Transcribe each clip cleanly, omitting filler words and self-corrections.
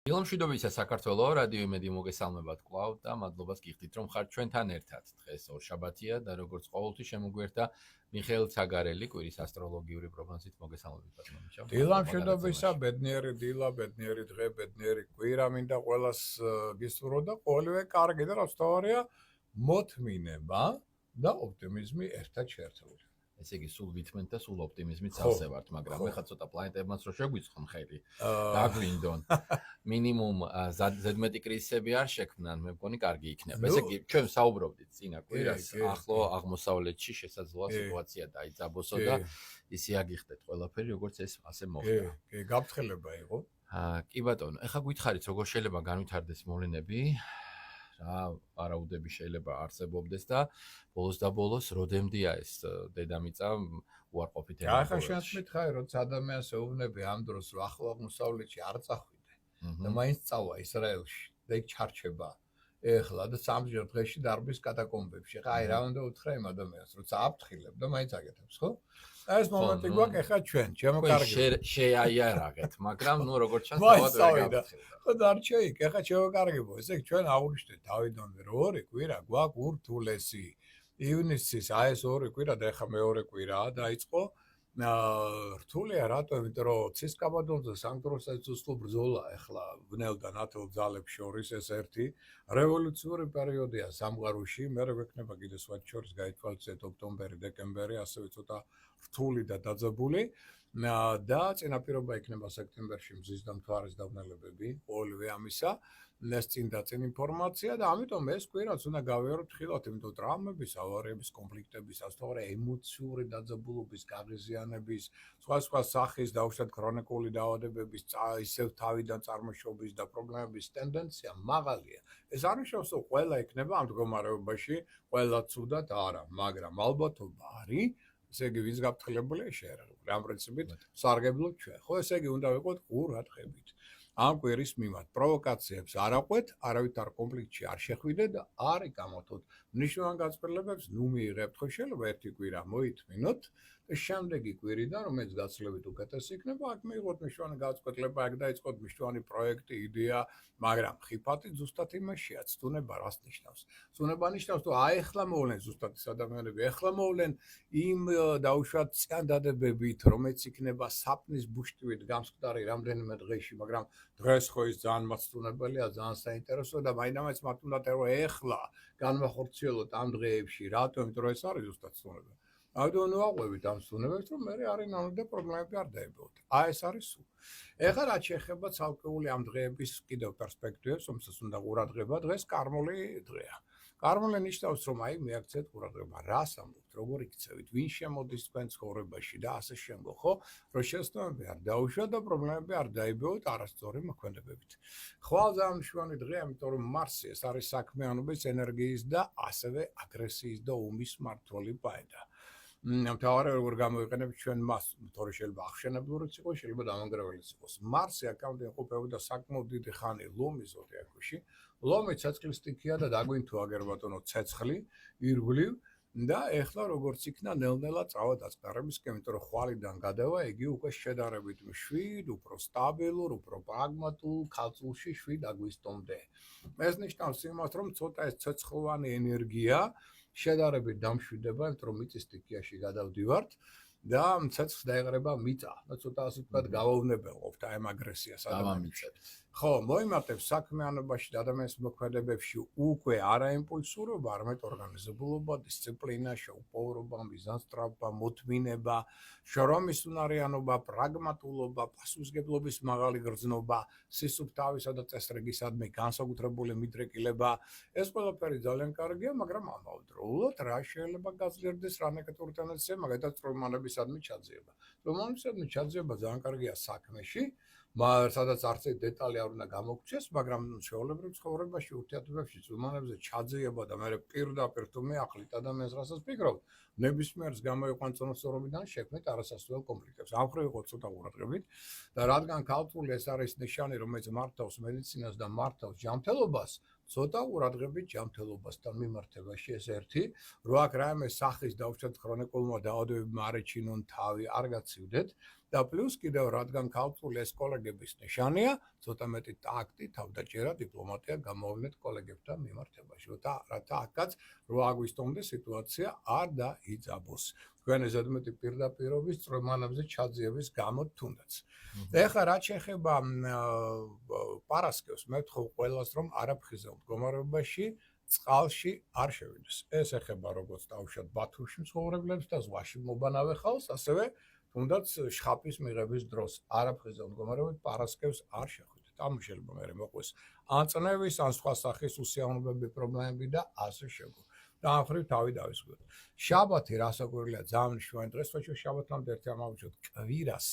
დილამშვიდობისა საქართველო, რადიო იმედი მოგესალმებათ კვლავ და მადლობას გიხდით, რომ ხართ ჩვენთან ერთად. დღეს ორშაბათია და როგორც ყოველთვის შემოგვერთა მიხეილ ცაგარელი, კვირის ასტროლოგიური პროგნოზით მოგესალმებით ბატონო. დილამშვიდობისა, ბედნიერი დილა, ბედნიერი დღე, ბედნიერი კვირა მინდა ყველას გისურვო და ყოველივე კარგი და რაც თავარია მოთმინება და ოპტიმიზმი ერთად შეერთებული. ესე იგი, სულ ვითმენთ და სულ ოპტიმიზმით სავსე ვართ, მაგრამ ეხლა ცოტა პლანეტებმაც რო შეგვიწყონ ხელი, დაგვინდონ. მინიმუმ ზედმეტი კრიზისები არ შექმნან, მე მგონი კარგი იქნება. ესე იგი, ჩვენ საუბრობდით წინა კვირას, ახლო აღმოსავლეთში შესაძლოა სიტუაცია დაიძაბოსო და ისე აგიხდეთ ყველაფერი, როგორც ეს ასე მოხდა. კი, გაფრთხილება იყო. კი ბატონო, ეხლა გითხარით, როგორ შეიძლება განვითარდეს მოვლენები? რა არაუდები შეიძლება არსებობდეს და ბოლოს და ბოლოს როდემდეა ეს დედამიწა უარყოფით ეხლა ახლა შენს მითხარი, როცა ადამიანს ეუბნები ამ დროს რომ ახლო აღმოსავლეთში არ წახვიდე და მაინც წავა ისრაელში და იქ ჩარჩება ეხლა და სამჯერ დღეში დარბის კატაკომბებში. ხა აი რა უნდა უთხრა იმ ადამიანს, როცა აფრთხილებ და მაინც აკეთებს, ხო? ეს მომენტი გვაქვს ეხლა ჩვენ, ჩემო კარგი. შეაიარაღეთ, მაგრამ ნუ როგორც ჩანს თავად ვერ გავხსენებ. ხო დარჩა იქ, ეხლა ჩემო კარგებო, ესე ჩვენ აუგუშტეთ დავიდანვე ორი კვირა გვაქვს ურთულესი. ივნისის აი ეს ორი კვირა და ეხლა მეორე კვირაა დაიწყო. რთულია რატო? იმიტომ რომ ცისკაბადონზე სანქტ-პეტერბურგში უცხო ბრძოლა ეხლა ვნელ და ნატო ძალებს შორის ეს ერთი რევოლუციური პერიოდია სამყაროში, მერე გვექნება კიდე სხვა შორის გაითვალისწინეთ ოქტომბერი, დეკემბერი, ასევე ცოტა რთული და დაძაბული და წინაპირობა იქნება სექტემბერში მზის და მთვარის დავნელებები, ყოველივე ამისა. ეს წინ და წინ ინფორმაცია და ამიტომ ეს კვირაც უნდა გავიაროთ ხილად, იმიტომ ტრავმების, ავარიების, კონფლიქტების, ასეთაღარ ემოციური დაძაბულობის, გაღიზიანების, სხვა სახის დაუშვათ ქრონიკული დაავადებების, ისევ თავიდან წარმოშობის და პრობლემების ტენდენცია მაღალია. ეს არ ნიშნავს, რომ ყველა იქნება ამ მდგომარეობაში, ყველა ცუდად არა, მაგრამ ალბათობა არის, ესე იგი ვის გაფრთხილებულია შეერაღებული. ამ პრინციპით სარგებლობ ჩვენ. ხო, ესე იგი უნდა ვიყოთ ყურადღებით. ამ კვირის მიმართ პროვოკაციებს არ აყვეთ, არავითარ კონფლიქტში არ შეხვიდე და არ იკამოთოთ. მნიშვნელოვან გაწყვეტილებებს ნუ მიიღებთ, ხო შეიძლება ერთი კვირა მოითმინოთ და შემდეგი კვირიდან, რომელიც გაცილებით უკეთესი იქნება, აქ მიიღოთ მნიშვნელოვანი გაწყვეტილება, აქ დაიწყოთ მნიშვნელოვანი პროექტი, იდეა, მაგრამ ხიფათი ზუსტად იმაშია, ცდუნება რას ნიშნავს? ცდუნება ნიშნავს, რომ აი ახლა მოვლენ ზუსტად ეს ადამიანები, ახლა მოვლენ იმ დაუშვათ წინადადებებით, რომელიც იქნება საფნის ბუშტივით გამსკვდარი რამდენიმე დღეში, მაგრამ დღეს ხო ის ძალიან მაცდუნებელია, ძალიან საინტერესოა და მაინც მათ უნდა რომ ეხლა განვახორციელოთ ამ დღეებში, რატომ? იმიტომ რომ ეს არის ზუსტად ცდუნება. ამიტომ ვაყვებით ამ ცდუნებებს, რომ მე არის ნამდვილად პრობლემები არ დაებოთ. აი ეს არის სულ. ეხლა რაც შეეხება ცალკეული ამ დღეების კიდევ პერსპექტივებს, რომელსაც უნდა ყურადღება, დღეს კარმული დღეა. კარმული ნიშნავს, რომ აი მიაქცეთ ყურადღება, რას ამბობთ, როგორ იქცევით, ვინ შემოდის თქვენ ცხოვრებაში და ასე შემდგომ, ხო? რომ შეცდომები არ დაუშვათ და პრობლემები არ დაიბეოთ არასწორი მოქმედებებით. ხვალ ძალიან მნიშვნელოვანი დღეა, იმიტომ რომ მარსი ეს არის საქმიანობის, ენერგიის და ასევე აგრესიის და ომის მმართველი პლანეტა. მთავარი როგორ გამოიყენებთ ჩვენ მას, თორე შეიძლება აღშენებულიც იყოს, შეიძლება დამანგრეველიც იყოს. მარსი აქამდე იყოფებოდა საკმაოდ დიდი ხანი ლომის ზოდიაქოში. ლომი ცეცხლის სტიქია და დაგვინთო აგერ ბატონო ცეცხლი, ირგვლივ და ეხლა როგორც იქნა ნელ-ნელა წავა დაწყდარებისკენ, იმიტომ რომ ხვალიდან გადავა, იგი უკვე შედარებით მშვიდ, უფრო სტაბილურ, უფრო პრაგმატულ ქალწულში შვიდ აგვისტომდე. ეს ნიშნავს იმას, რომ ცოტა ეს ცეცხლოვანი ენერგია შედარებით დამშვიდება, იმიტომ რომ მიწის სტიქიაში გადავდივართ და ცეცხლს დაეღრება მიწა და ცოტა ასე ვთქვათ გავავნებელყოფთ ამ აგრესიას ადამიანებს. ხო, მოიმართებს საქმიანობაში და ადამიანის მოქმედებებში უკვე არა იმპულსურობა, არამედ ორგანიზებულობა, დისციპლინა, შეუპოვრობა, მიზანსწრაფვა, მოთმინება, შრომის უნარიანობა, პრაგმატულობა, პასუხისმგებლობის მაღალი გრძნობა, სისუფთავისა და წესრიგისადმი განსაკუთრებული მიდრეკილება. ეს ყველაფერი ძალიან კარგია, მაგრამ ამავდროულად რა შეიძლება გაძლიერდეს რა ნეგატიური ტენდენცია, მაგალითად სტრომანებისადმი ჩაძიება. სტრომანებისადმი ჩაძიება ძალიან კარგია საქმეში, სადაც არც დეტალი არ უნდა გამოგჩეს, მაგრამ ჩვეულებრივ ცხოვრებაში ურთიერთობებში ზუმანებზე ჩაძიება და მე პირდაპირ თუ მეახლით ადამიანს რასაც ფიქრობ, ნებისმიერს გამოიყვან წონასწორობიდან შექმნით არასასწორ კონფლიქტებს. ამ ხრივ იყო ცოტა ყურადღებით და რადგან ქალწული ეს არის ნიშანი, რომელიც მართავს მედიცინას და მართავს ჯანმრთელობას, ცოტა ყურადღებით ჯანმრთელობასთან მიმართებაში ეს ერთი, რო აქ რაიმე სახის დაუშვათ ქრონიკულმა დაავადებებმა არ ეჩინონ თავი, არ გაცივდეთ და პლუს კიდევ რადგან ქალწული ეს კოლეგების ნიშანია, ცოტა მეტი ტაქტი, თავდაჭერა, დიპლომატია გამოვლენთ კოლეგებთან მიმართებაში. რათა აქაც 8 აგვისტომდე სიტუაცია არ დაიძაბოს. თქვენი ზედმეტი პირდაპირობის წრომანებზე ჩაძიების გამო თუნდაც. ეხლა რაც შეეხება პარასკევს, მე ვთხოვ ყველას რომ არაფრიზე მდგომარეობაში წყალში არ შევიდეს. ეს ეხება როგორც დავუშვათ ბათუმში მცხოვრებლებს და ზღვაში მობანავე ხალხს, ასევე თუნდაც შხაპის მიღების დროს არაფრიზე მდგომარეობით პარასკევს არ შეხვიდეთ. ამ შეიძლება მე მოყვეს ან წნევის, ან სხვა სახის უსიამოვნებები, პრობლემები და ასე შეგვიძლია. დაახრივ თავი დავისვით. შაბათი რასაკვირველია ძალიან მშვენი დღეს, თორე შაბათამდე ერთი ამავჭოთ კვირას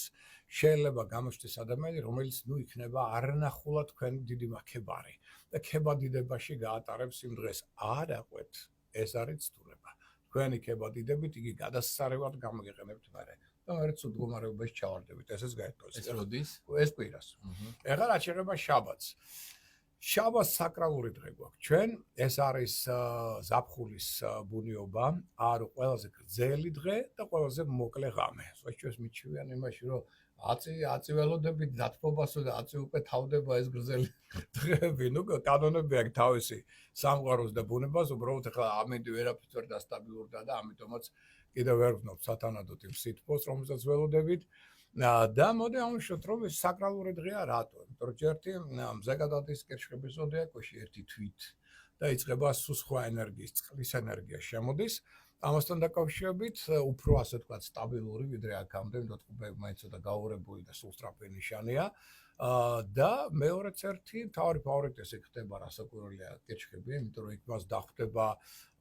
შეიძლება გამოჩნდეს ადამიანი, რომელიც იქნება არნახულად თქვენი დიდი მაქებარი და ქებადიდებაში გაატარებს იმ დღეს. არ აყვეთ, ეს არის ცდურება. თქვენი ქებადიდებით იგი გადასასარევად გამოგიყენებთ მერე. და მერე ცუდ მდგომარეობაში ჩავარდებით. ესეც გაეთქოს. ეს როდის? ეს კვირას. ეხლა რაც შეეხება შაბათს. შაბათს საკრალური დღე გვაქვს ჩვენ, ეს არის ზაფხულის ბუნიობა, არის ყველაზე გრძელი დღე და ყველაზე მოკლე ღამე. ჩვენ მიჩვიან იმაში, რომ აწი ველოდებით დათბობასო და აწი უკვე თავდება ეს გრძელი დღეები. ნუ კანონები აქვს თავისი სამყაროს და ბუნებას, უბრალოდ ახლა ამინდი ვერაფერს ვერ დასტაბილურდა და ამიტომაც კიდევ ვერ ვქნობ სათანადოდ იმ სითბოს, რომელსაც ველოდებით. და მოდი ამშვიდობთ, რომ ეს საკრალური დღეა რატო? იმიტომ რომ ერთი მზეგადადის კერშხების ზოდიაკოში ერთი თვით და იწყება სხვა ენერგიის, წყლის ენერგია შემოდის. ამასთან დაკავშირებით უფრო ასე ვთქვათ სტაბილური ვიდრე აქამდე, მეტყობები მაინც ცოტა გაურებული და სულ სწრაფი ნიშანია. და მეორეც ერთი თავი ფავორიტი ესე ხდება რასაკვირველია კერშხები, იმიტომ რომ იქ მას დახვდება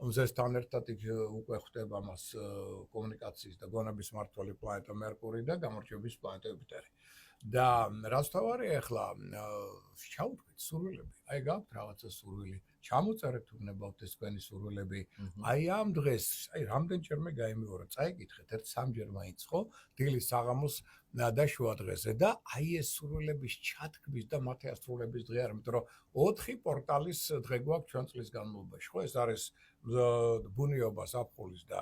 მზესთან ერთად იქ უკვე ხდება მას კომუნიკაციის და გონების მმართველი პლანეტა მერკური და გამარჯვების პლანეტა იუპიტერი. და რაც თავარია ახლა ჩაუდგეთ სურვილები. აი გაქვთ რაღაცა სურვილი. ჩამოწერეთ უნებავთ ეს თქვენი სურვილები. აი ამ დღეს, აი რამდენჯერმე გაიმეორა, წაიკითხეთ, ერთ სამჯერ მაინც ხო, დილის საღამოს და შუა დღეზე და აი ეს სურვილების ჩათქმის და მათი ასრულების დღე არის, იმიტომ რომ 4 პორტალის დღე გვაქვს ჩვენ წლის განმავლობაში, ხო? ეს არის ბუნიობა, ზაფხულის და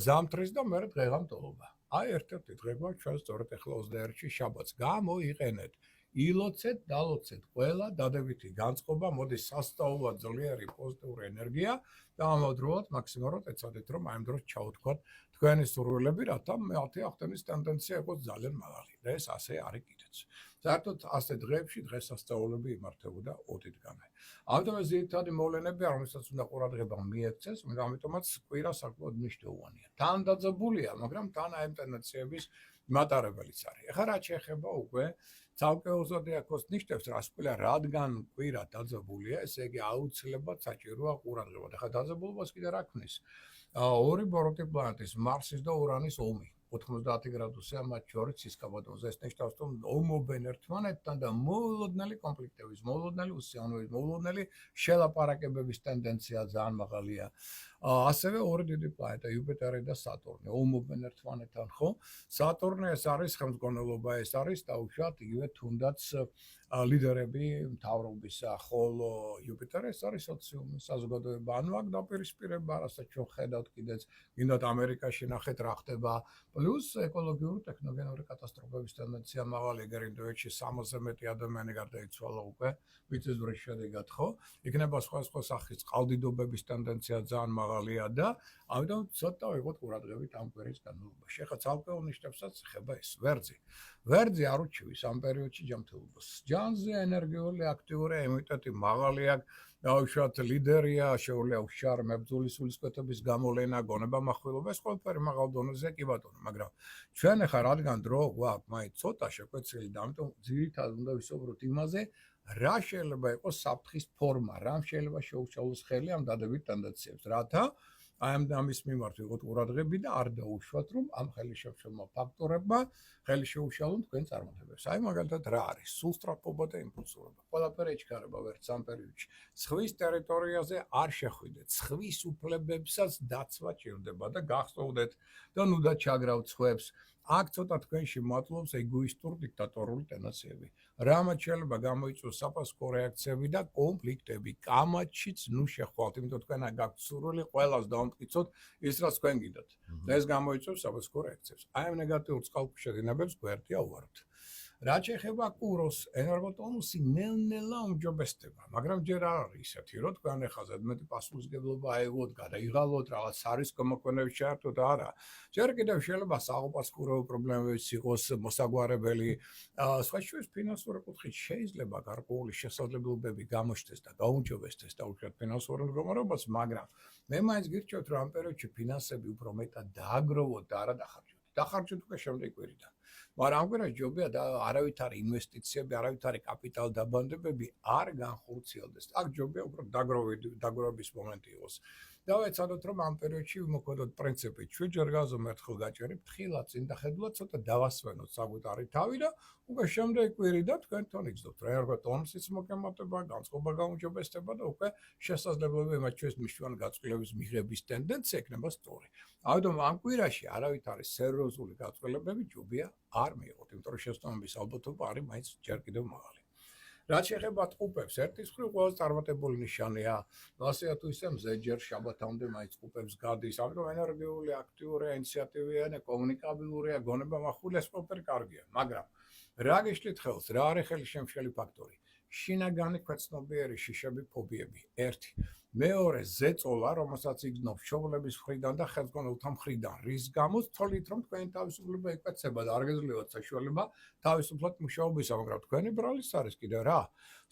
ზამთრის და მერე დღეღამტოლობა. აი ერთ-ერთი დღე გვაქვს ჩვენ სწორედ ახლა 21-ში შაბათს. გამოიყენეთ. ილოცეთ, დალოცეთ ყველა დადებითი განწყობა, მოდის სასწაულად ძლიერი პოზიტიური ენერგია და ამავდროულად მაქსიმალურად ეცადეთ რომ აი ამ დროს ჩაუთქვათ თქვენი სურვილები, რათა მათი ახდენის ტენდენცია იყოს ძალიან მაღალი და ეს ასე არის კიდეც. საერთოდ ასე დღეებში დღესასწაულები იმართებოდა 20-დანვე. ამიტომ ეს ძირითადი მოვლენები, რომელსაც უნდა ყურადღება მიექცეს, ამიტომაც კვირა საკმაოდ მნიშვნელოვანია. თან დაძაბულია, მაგრამ თან აი ამ ტენდენციების მატარებელიც არის. ეხლა რაც შეეხება უკვე ცალკეულ ზოდიაქოს ნიშნებს, რადგან კვირა დაძაბულია, ესე იგი აუცილებლად საჭიროა ყურადღება. ეხლა დაძაბულობას კიდე რა ქმნის? ორი ბოროტი პლანეტის, მარსის და ურანის ომი. 90 გრადუსია მათ შორის სისქაბადონზე. ეს ნიშნავს, რომ ომობენ ერთმანეთთან და მოულოდნელი კონფლიქტების, მოულოდნელი უსიამოვნების, მოულოდნელი შელაპარაკებების ტენდენცია ძალიან მაღალია. ასევე ორი დიდი პლანეტა, იუპიტერი და სატურნი, ომობენ ერთმანეთთან, ხო? სატურნი ეს არის ხელმძღვანელობა, ეს არის დაუშვათ იგივე თუნდაც ლიდერები მთავრობისა, ხოლო იუპიტერი ეს არის სოციუმი, საზოგადოება. ანუ აქ დაპირისპირება, რასაც ჩვენ ხედავთ კიდეც, გინდათ ამერიკაში ნახეთ რა ხდება, პლუს ეკოლოგიური ტექნოგენური კატასტროფების ტენდენცია მაღალი, გერინდოეთში 60-ზე მეტი ადამიანი გარდაიცვალა უკვე მიწისძვრის შედეგად, ხო? იქნება სხვა სახის წყალდიდობების ტენდენცია ძალიან მაღალია და ამიტომ ცოტა ვიყოთ ყურადღებით ამ კვირის განმავლობაში. ახლა ცალკეულ ნიშნებსაც ეხება ეს ვერძი. ვერძი არ უჩივის ამ პერიოდში ჯანმრთელობას. ჯანზე ენერგიული, აქტიური იმუნიტეტი მაღალი აქვს, დაუშვათ ლიდერია, შეუძლია უშარ მებრძოლი სულისკვეთების გამოვლენა, გონება מחვილობა, ეს ყველაფერი მაღალ დონეზე კი ბატონო, მაგრამ ჩვენ ახლა რადგან დრო გვაქვს, მაინც ცოტა შეკვეცილი და ამიტომ ძირითადად უნდა ვისაუბროთ იმაზე, რა შეიძლება იყოს საფრთხის ფორმა, რა შეიძლება შეუშალოს ხელი ამ დადებით ტენდენციებს, რათა აი ამის მიმართ ვიყოთ ყურადღები და არ დაუშვათ, რომ ამ ხელისშემშლელმა ფაქტორებმა ხელი შეუშალონ თქვენ წარმატებებს. აი მაგალითად რა არის? სულსწრაფობა და იმპულსურობა. ყველაფერი ეჩქარება ვერც ამ პერიოდში. ზღვის ტერიტორიაზე არ შეხვიდეთ. ზღვის უფლებებსაც დაცვა ჭირდება და გახსოვდეთ და ნუ და ჩაგრავთ ზღვებს. აქ ცოტა თქვენში მატლობს ეგოისტური დიქტატორული ტენდენციები. რამაც შეიძლება გამოიწვიოს საფასკო რეაქციები და კონფლიქტები. კამათშიც ნუ შეხვალთ, იმიტომ თქვენ გაქვთ სურვილი ყველას დავამტკიცოთ ის, რაც თქვენ გინდათ. და ეს გამოიწვევს საფასკო რეაქციებს. აი ამ ნეგატიურ წყალქვეშ შედინებებს ფარგლებს გვერდია უართ. რაც ეხება კუროს, ენერგოტონუსი ნელ-ნელა უმჯობესდება, მაგრამ ჯერ არ არის ისეთი, რომ თქვენ ახლა ზედმეტი პასუხისმგებლობა აიღოთ, გადაიღალოთ, რაღაც სარისკო მოქმედებით შეართოთ, არა. ჯერ კიდევ შეიძლება საყოფაცკურო პრობლემებიც იყოს მოსაგვარებელი, სხვა შორის ფინანსური კუთხით შეიძლება გარკვეული შესაძლებლობები გამოჩნდეს და გაუმჯობესდეს და უშუალოდ ფინანსურ მდგომარეობას, მაგრამ მე მაინც გირჩევთ, რომ ამ პერიოდში ფინანსები უფრო მეტად დააგროვოთ და არა დახარჯოთ. დახარჯოთ უკვე შემდეგ კვირიდან. მაგრამ ამ კვირაში ჯობია და არავითარი ინვესტიციები, არავითარი კაპიტალ დაბანდებები არ განხორციელდეს. აქ ჯობია უფრო დაგროვების მომენტი იყოს. დავეცადოთ, რომ ამ პერიოდში ვიმოქმედოთ პრინციპით, ჩვენ ჯერ ერთხელ გაჭერებთ ხილად, წინ და ხედულად ცოტა დავასვენოთ საკუთარი თავი და უკვე შემდეგ კვირიდან თქვენ თვითონ იგრძნობთ, რომ ენერგოტონუსის მოგემატება, განწყობა გაუმჯობესდება და უკვე შესაძლებლობა იმათ ჩვენს მნიშვნელოვანი გაწყვეტილების მიღების ტენდენცია იქნება სწორი. ამიტომ ამ კვირაში არავითარი სერიოზული გაწყვეტილებები ჯობია არ მიიღოთ, იმიტომ რომ შესაბამის ალბათობა არის მაინც ჯერ კიდევ მაღალი. რაც შეეხება ტყუპებს, ერთის მხრივ ყველაზე წარმატებული ნიშანია, ასე თუ ისე მზეჯერ შაბათამდე მაინც ტყუპებს გადის, ამიტომ ენერგიული, აქტიური, ინიციატივიანი, კომუნიკაბილურია, გონება მახვილია, სპორტერი კარგია, მაგრამ რა გიშლით ხელს, რა არის ხელშემშელი ფაქტორი? შინაგანი ქვეცნობიერი შიშები, ფობიები. 1. მეორე ზეწოლა, რომელსაც იგრძნობს მშობლების მხრიდან და ხელმძღვანელთა მხრიდან, რის გამოც თვლით, რომ თქვენი თავისუფლება იკეცება და არ გეძლევათ საშუალება თავისუფლად მუშაობისა, მაგრამ თქვენი ბრალის არის კიდე რა?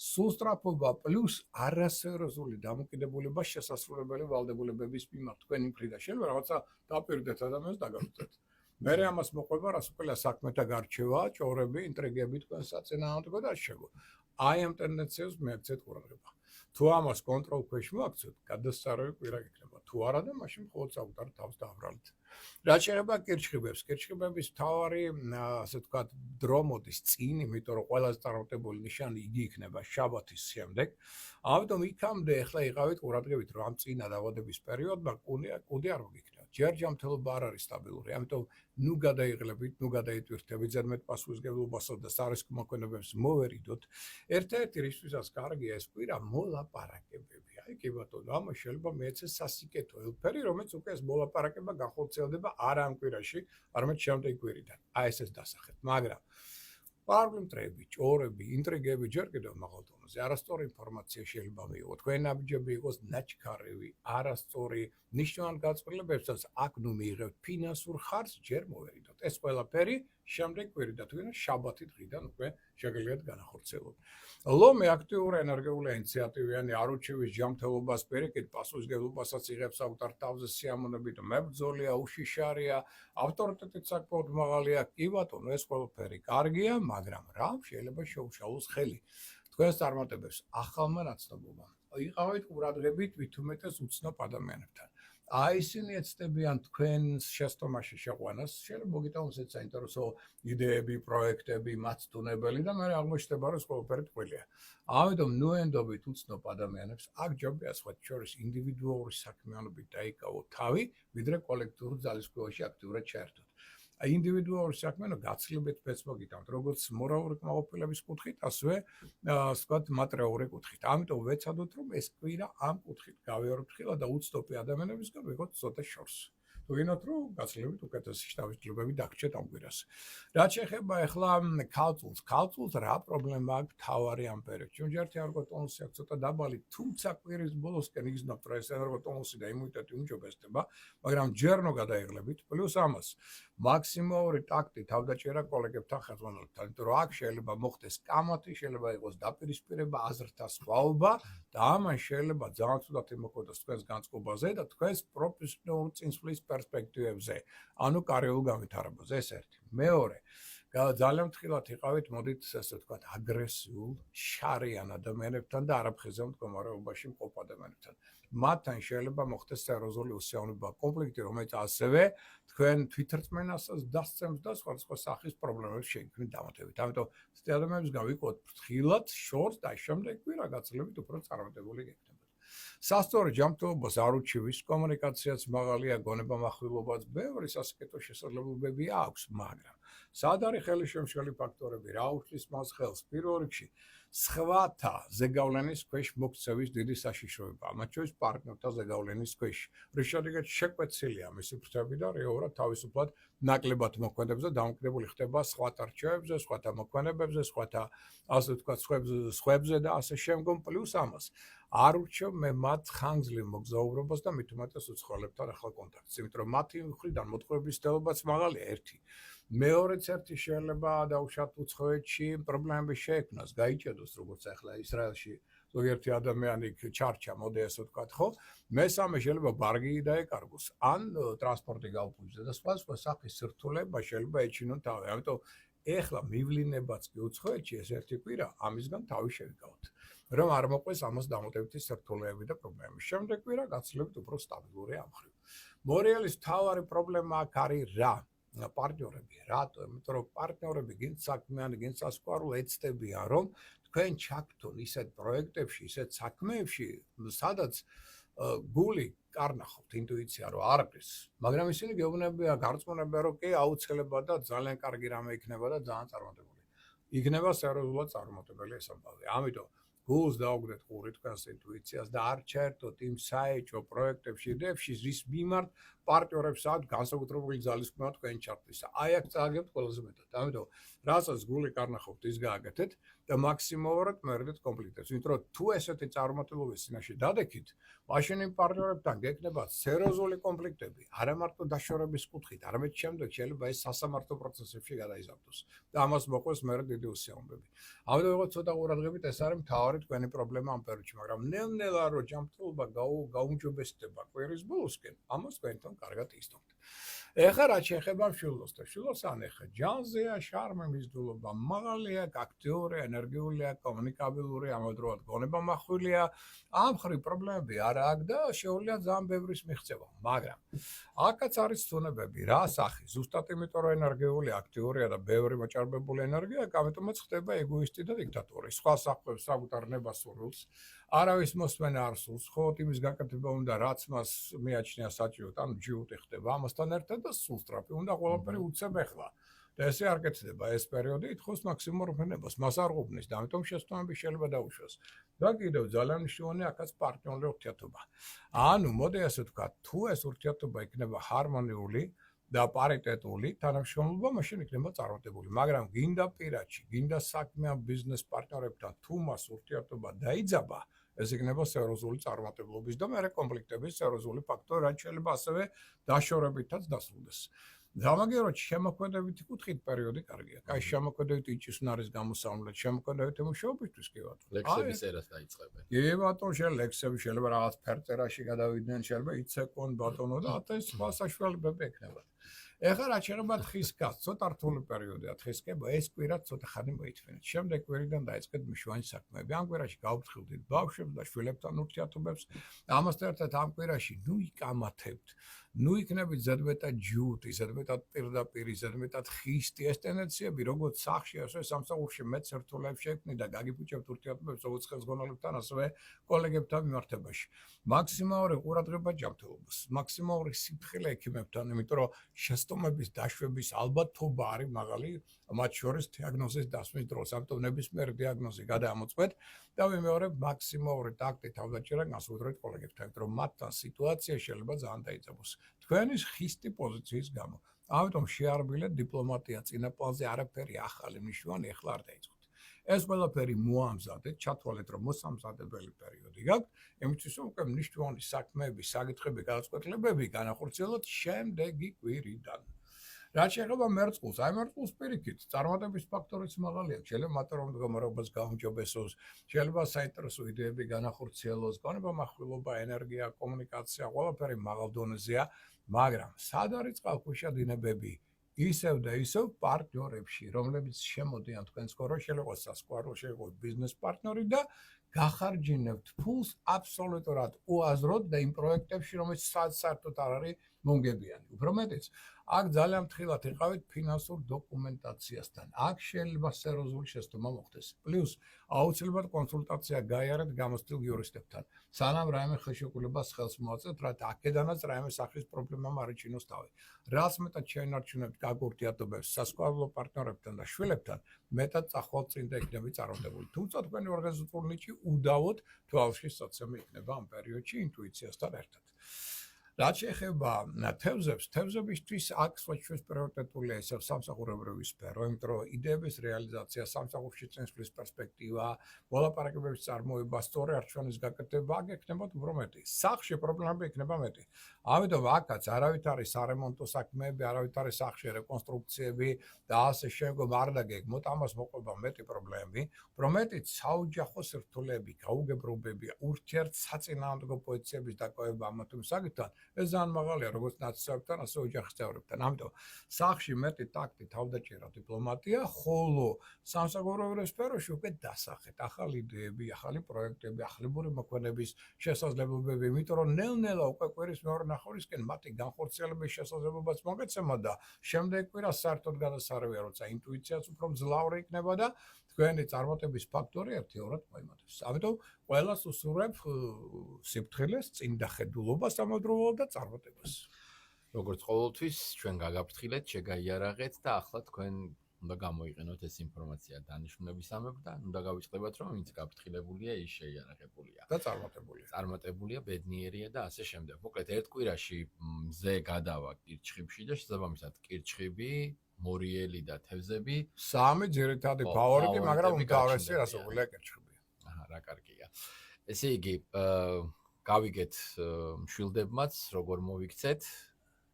სულსწრაფობა პლუს არასერიოზული დამოკიდებულება შესასრულებელი ვალდებულებების მიმართ თქვენი მხრიდან. შეიძლება რაღაცა დაპირდეთ ადამიანს დაგარწმუნდეთ. მერე ამას მოყვება რასაკვირველია საქმეთა გარჩევა, ჭორები, ინტრიგები თქვენ საწინააღმდეგო და შეგვო. აი ამ ტენდენციებს მიაქცეთ ყურადღება. თუ ამას კონტროლ ქვეშ მოაქცევთ, გადასწარავი კვირა გიქნება. თუ არა და მაშინ მხოლოდ საკუთარ თავს დააბრალეთ. რაც შეეხება კირჩხიბებს, კირჩხიბების მთავარი, ასე ვთქვათ, დრო მოდის წინ, იმიტომ რომ ყველაზე წარმატებული ნიშანი იგი იქნება შაბათის შემდეგ. ამიტომ იქამდე ახლა იყავით ყურადღებით, რომ ამ წინა დაბადების პერიოდმა კუდი არ მოგიქნევ. ჯერ ჯანმრთელობა არ არის სტაბილური, ამიტომ ნუ გადაიღლებით, ნუ გადაიტვირთებით ზედმეტ პასუხისმგებლობასა და სარისკო მოქმედებებს მოვერიდოთ. ერთ-ერთი რისთვისაც კარგია ეს კვირა მოლაპარაკებები. აი კი ბატონო, ამას შეიძლება მეეცეს სასიკეთო ელფერი, რომელიც უკვე ეს მოლაპარაკება განხორციელდება არა ამ კვირაში, არამედ შემდეგ კვირიდან. აი ეს დასახეთ, მაგრამ პარლამენტები, ჭორები, ინტრიგები ჯერ კიდევ მაღალ დონეზე. არასწორი ინფორმაცია შეიძლება მიიღოთ. თქვენი ნაბიჯები იყოს ნაჩქარევი, არასწორი, ნიშნავენ გაწყვეტილებებსაც აქ ნუ მიიღებთ ფინანსურ ხარჯს ჯერ მოვერიდოთ. ეს ყველაფერი შემდეგ კვირიდან თვითონ შაბათი დღიდან უკვე შეგიძლიათ განახორციელოთ. ლომი აქტიური ენერგიული ინიციატივიანი არ უჩივის ჯანმრთელობას პირიქით პასუხისმგებლობასაც იღებს საკუთარ თავზე სიამოვნებით, მებრძოლია, უშიშარია, ავტორიტეტიც საკმაოდ მაღალია. კი ბატონო, ეს ყველაფერი კარგია, მაგრამ რა შეიძლება შეუშალოს ხელი თქვენს წარმატებებს ახალმა ნაცნობობამ. იყავით ყურადღებით ვითუმეტეს უცნობ ადამიანებთან. აი ისინი ეცდებიან თქვენს შეცდომაში შეყვანას, შეიძლება მოგიტანოს ეს საინტერესო იდეები, პროექტები, მაცდუნებელი და მე აღმოჩნდება, რომ ეს ყველაფერი ტყუილია. ამიტომ ნუ ენდობით უცნობ ადამიანებს, აქ ჯობია სხვა შორის ინდივიდუალური საქმიანობით დაიკავოთ თავი, ვიდრე კოლექტიურ ძალისხმევაში აქტიურად ჩაერთოთ. ინდივიდუალური საქმიანო გაცილებით მეც მოგიტანთ, როგორც მორალური კმაყოფილების კუთხით, ასევე ვთქვათ, მატერიალური კუთხით. ამიტომ ვეცადოთ, რომ ეს კვირა ამ კუთხით გავეორებთ ხილად და უცნობი ადამიანებისგან ვიღოთ ცოტა შორს. თუ გინდათ, რომ გაცილებით უკეთესი შთაბეჭდილებები დაგჭირთ ამ კვირას. რაც შეეხება ახლა ქალწულს რა პრობლემა აქვს მთავარი ამ პერიოდში? ჯერ ენერგოტონუსი აქვს ცოტა დაბალი, თუმცა კვირის ბოლოსკენ იგრძნობთ, რომ ეს ენერგოტონუსი და იმუნიტეტი უმჯობესდება, მაგრამ ჯერნო გადაიღლებით, პლუს ამას მაქსიმალური ტაქტი თავდაჭერა კოლეგებთან ხელმძღვანელებთან, იმიტომ რომ აქ შეიძლება მოხდეს კამათი, შეიძლება იყოს დაპირისპირება, აზრთა სხვაობა და ამან შეიძლება ძალიან ცუდად იმოქმედოს თქვენს განწყობაზე და თქვენს პროფესიონალურ წინსვლის პერსპექტივებზე, ანუ კარიერულ განვითარებაზე. ეს ერთი. მეორე, ძალიან ფრთხილად იყავით, მოდით ასე ვთქვათ, აგრესიულ, შარიან ადამიანებთან და არაფხეზე მდგომარეობაში მყოფ ადამიანებთან. მათთან შეიძლება მოხდეს სერიოზული უსიამოვნებაა კონფლიქტი, რომელიც ასევე თქვენ თვითრწმენასაც დასცემს და სხვადასხვა სახის პრობლემებს შეიქმნით დამატებით. ამიტომ ეს ადამიანებისგან ვიყოთ ფრთხილად, შორს და შემდეგ კვირა გაცილებით უფრო წარმატებული გექნებათ. სასწორო ჯანმრთელობას არ უჩივის, კომუნიკაციაც მაღალია, გონება მახვილობაც, ბევრი სასიკეთო შესაძლებლობები აქვს, მაგრამ სად არის ხელშემშელი ფაქტორები, რა უშლის მას ხელს? პირველ რიგში სხვათა ზეგავლენის ქვეშ მოქცევის დიდი საშიშროებაა, მათ შორის პარტნიორთა ზეგავლენის ქვეშ. რის შემდეგაც შეკვეცილია მისი ფრთები და რეალურად თავისუფლად ნაკლებად მოქმედებს და დამოკიდებული ხდება სხვათა რჩევებზე, სხვათა მოქმედებებზე, სხვათა ასე ვთქვათ, სხვებზე და ასე შემდგომ პლუს ამას. არ ურჩევ მე მათ ხანგრძლივ მოგზაურობას და მით უმეტეს უცხოელებთან ახალ კონტაქტს, იმიტომ რომ მათი მხრიდან მოთხოვების ცდილობაც მაღალია ერთი. მეორეც ერთი შეიძლება დაუშვათ უცხოეთში პრობლემები შეექმნას, გაიჭედოს როგორც ახლა ისრაელში ზოგიერთი ადამიანი ჩარჩა, მოდი ასე ვთქვათ, ხო? მესამე შეიძლება ბარგი დაეკარგოს, ან ტრანსპორტი გაუფუძნდეს და სხვა სახის სირთულეება შეიძლება ეჩინონ თავი. ამიტომ ეხლა მივლინებაც კი უცხოეთში ეს ერთი კვირა ამისგან თავი შევიკავოთ. რომ არ მოყვეს ამას დამატებითი სირთულეები და პრობლემები. შემდეგ კვირა გაცილებით უფრო სტაბილურია ამ მხრივ. მორიალის მთავარი პრობლემა აქ არის რა? პარტნიორები. რატო? იმიტომ რომ პარტნიორები გინდ საქმიანი, გინდ სასკვარულ ეცდებიან, რომ თქვენ ჩაგთონ ისეთ პროექტებში, ისეთ საქმეებში, სადაც გული კარნახავთ, ინტუიცია რომ არ არის, მაგრამ ისინი გეუბნებიან, გარწმუნებიან, რომ კი აუცილებლად და ძალიან კარგი რამე იქნება და ძალიან წარმატებული. იქნება სერიოზულად წარმატებული ეს ამბავი. ამიტომ გულს დაუგდეთ ყური თქვენს ინტუიციას და არ ჩაერთოთ იმ საეჭვო პროექტებში, იდეებში, რის მიმართ პარტნიორებს აქვთ განსაკუთრებული ძალისხმევა თქვენ ჩართვისა. აი აქ წააგებთ ყველაზე მეტად. ამიტომ რასაც გული კარნახავთ, ის გააკეთეთ და მაქსიმალურად მერდეთ კონფლიქტებს. იმიტომ რომ თუ ესეთი წარმატებების წინაშე დადექით, მაშინ იმ პარტნიორებთან გექნებათ სერიოზული კონფლიქტები, არა მარტო დაშორების კუთხით, არამედ შემდეგ შეიძლება ეს სასამართლო პროცესებში გადაიზარდოს და ამას მოყვეს მერე დიდი უსიამოვნებები. ამიტომ εγώ ცოტა ყურადღებით ეს არის მთავარი თქვენი პრობლემა ამ პერიოდში, მაგრამ ნელ-ნელა რო ჯანმრთელობა გაუმჯობესდება კვირის ბოლოსკენ, ამას თქვენთან კარგად ისწავლეთ. ეხლა რაც შეეხება მშვილდოს და მშვილდოს ან ეხლა ჯანზეა, შარმე მიზიდულობა მაღალია, აქტიურია, ენერგიულია, კომუნიკაბილური, ამავდროულად გონებამახვილია. ამ მხრივ პრობლემები არ აქვს და შეუძლია ძალიან ბევრის მიღწევა, მაგრამ აქაც არის ცნობები, რა სახი, ზუსტად იმიტომ რომ ენერგიული, აქტიურია და ბევრი მოჭარბებული ენერგია, ამიტომაც ხდება ეგოისტი და დიქტატორი. სხვა საქმეებს საკუთარ ნებას სურვილს, არავის მოსმენა არ სურს, მხოლოდ იმის გაკეთება უნდა, რაც მას მიაჩნია საჭიროდ, ანუ ჯიუტი ხდება ამასთან ერთად და სულსტრაფი უნდა ყველაფერი უცებ ეხლა. და ესე არ კეთდება ეს პერიოდი, ითხოვს მაქსიმუმ ფენებას, მას არ ყოფნის და ამიტომ შეცდომები შეიძლება დაუშვას. და კიდევ ძალიან მნიშვნელოვანია აქაც პარტნიორული ურთიერთობა. ანუ მოდი ასე ვთქვათ, თუ ეს ურთიერთობა იქნება ჰარმონიული და პარიტეტული, თანამშრომლობა მაშინ იქნება წარმატებული. მაგრამ გინდა პირადში, გინდა საქმიან ბიზნეს პარტნიორებთან თუ მას ურთიერთობა დაიძაბა, ეს იქნება სერიოზული წარმატებლობის და მერე კონფლიქტების სერიოზული ფაქტორი, რაც შეიძლება ასევე დაშორებითაც დასრულდეს. გამაგეროთ შემოქმედებითი კუთხით პერიოდი კარგია. კაი შემოქმედებითი იჭისნარის გამოსავლეთ, შემოქმედებითი მუშაობისთვის კი ბატონო. ლექსების ერას დაიწყებენ. კი ბატონო, შეიძლება ლექსები, შეიძლება რაღაც ფერწერაში გადავიდნენ, შეიძლება იცეკონ ბატონო და ათას სხვა საშუალებები ექნება. ეხლა რაც შეეხება თხის გასწ, ცოტა რთული პერიოდია თხის გასწ, ეს კვირა ცოტა ხანი მოითმენთ. შემდეგ კვირიდან დაიწყეთ მნიშვნელოვანი საქმეები. ამ კვირაში გავფრთხილდით ბავშვებს და შვილებთან ურთიერთობებს. ამასთან ერთად ამ კვირაში ნუ იკამათებთ. ნუ იქნებით ზედმეტად ჯიუტი, ზედმეტად პირდაპირი, ზედმეტად ხისტი ეს ტენდენციები, როგორც სახში, ასევე სამსახურში მეც ერთულებს შექმნი და გაგიფუჭებთ ურთიერთობებს როგორც ხელმძღვანელებთან, ასევე კოლეგებთან მიმართებაში. მაქსიმალური ყურადღება ჯანმრთელობას, მაქსიმალური სიფრთხილე ექიმებთან, იმიტომ რომ შეცდომების დაშვების ალბათობა არის მაღალი, მათ შორის დიაგნოზის დასმის დროს, ამიტომ ნებისმიერი დიაგნოზი გადაამოწმეთ და ვიმეორებ მაქსიმალური ტაქტი თავდაჭერა განსაკუთრებით კოლეგებთან, იმიტომ რომ მათთან სიტუაცია შეიძლება ძალიან დაიძაბოს. თქვენი ხისტი პოზიციის გამო. ამიტომ შეარბილეთ დიპლომატია წინა პლანზე, არაფერი ახალი მნიშვნელოვანი ეხლა არ დაიწყოთ. ეს ყველაფერი მოამზადეთ, ჩათვალეთ, რომ მოსამზადებელი პერიოდი გაქვთ, იმისთვის რომ უკვე მნიშვნელოვანი საქმეები, საკითხები, გადაწყვეტილებები განახორციელოთ შემდეგი კვირიდან. რაც შეეხება მერწყულს, აი მერწყულს პირიქით, წარმატების ფაქტორიც მაღალია, შეიძლება მატარებელ მდგომარეობას გაუმჯობესოს, შეიძლება საინტერესო იდეები განახორციელოს, გონებამახვილობა, ენერგია, კომუნიკაცია, ყველაფერი მაღალ დონეზეა, მაგრამ სად არის წყალქვეშა დინებები? ისევ და ისევ პარტნიორებში, რომლებიც შემოდიან თქვენს სკორო, შეიძლება სასკვარო, შეიძლება ბიზნეს პარტნიორი და გახარჯინებთ ფულს აბსოლუტურად უაზროდ და იმ პროექტებში, რომელიც საერთოდ არ არის მომგებიანი. უფრო მეტიც, აქ ძალიან ფრთხილად იყავით ფინანსურ დოკუმენტაციასთან. აქ შეიძლება სერიოზული შეცდომა მოხდეს. პლუს აუცილებლად კონსულტაცია გაიარეთ გამოცდილ იურისტებთან. სანამ რაიმე ხელშეკრულებას ხელს მოაწევთ, რათა აქედანაც რაიმე სახის პრობლემა მარიჩინოს თავი. რაც მეტად შეინარჩუნებთ გაგურთიათობებს სასკოლო პარტნიორებთან და შვილებთან, მეტად წახვალ წინ და იქნება წარმოდებული. თუმცა თქვენი ორგანიზაციული ნიჭი უდავოდ თვალში საწემი იქნება ამ პერიოდში ინტუიციასთან ერთად. რაც შეეხება თევზებს, თევზებისთვის აქ სხვაჩვენს პრიორიტეტულია ისევ სამსახურებრივი სფერო, იმიტომ რომ იდეების რეალიზაცია, სამსახურში წინსვლის პერსპექტივა, მოლაპარაკებების წარმოება, სწორი არჩევანის გაკეთება, აქ ექნებათ უფრო მეტი. სახლში პრობლემები ექნება მეტი. ამიტომ აქაც არავით არის სარემონტო საქმეები, არავით არის სახლში რეკონსტრუქციები და ასე შემდგომ არ დაგეგმოთ, ამას მოყვება მეტი პრობლემები, უფრო მეტიც საოჯახო სირთულეები, გაუგებრობები, ურთიერთსაწინააღმდეგო პოზიციების დაკავება ამა თუ იმ საკითხთან ეს ძალიან მაღალია როგორც ნაცნობთან, ასე ოჯახის წევრებთან. ამიტომ სახლში მეტი ტაქტი, თავდაჭერა, დიპლომატია, ხოლო სამსახურებრივ სფეროში უკვე დასახეთ ახალი იდეები, ახალი პროექტები, ახლებური მოქმედების შესაძლებლობები, იმიტომ რომ ნელ-ნელა უკვე კვირის მეორე ნახევრისკენ მათი განხორციელების შესაძლებლობაც მოგეცემა და შემდეგ კვირას საერთოდ გადასარევია, როცა ინტუიციაც უფრო მძლავრი იქნება და თქვენი წარმატების ფაქტორი ერთიორად მოიმატებს. ამიტომ ყველას უსურვებ სიფრთხილეს, წინდახედულობას ამავდროულად და წარმატებას. როგორც ყოველთვის, ჩვენ გაგაფრთხილეთ, შეგაიარაღეთ და ახლა თქვენ უნდა გამოიყენოთ ეს ინფორმაცია დანიშნულებისამებრ და უნდა გავიწყდებათ, რომ ვინც გაფრთხილებულია, ის შეიარაღებულია და წარმატებულია. წარმატებულია, ბედნიერია და ასე შემდეგ. მოკლედ, ერთ კვირაში მზე გადავა კირჩხიბში და შესაბამისად კირჩხიბი, მორიელი და თევზები. სამი ძირითადი ფავორიტი, მაგრამ უმთავრესი რასაკვირველია კირჩხიბი. აჰა, რა კარგია. ესე იგი, გავიგეთ მშვილდებმაც, როგორ მოვიქცეთ,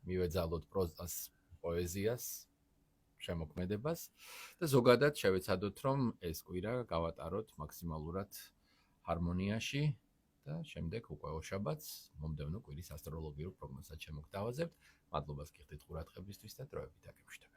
მივეძალოთ პროზას, პოეზიას, შემოქმედებას და ზოგადად შევეცადოთ, რომ ეს კვირა გავატაროთ მაქსიმალურად ჰარმონიაში და შემდეგ უკვე ორშაბათს მომდევნო კვირის ასტროლოგიურ პროგნოზად შემოგთავაზებთ. მადლობას გიხდით ყურადღებისთვის და დროებით აგემშვიდობთ.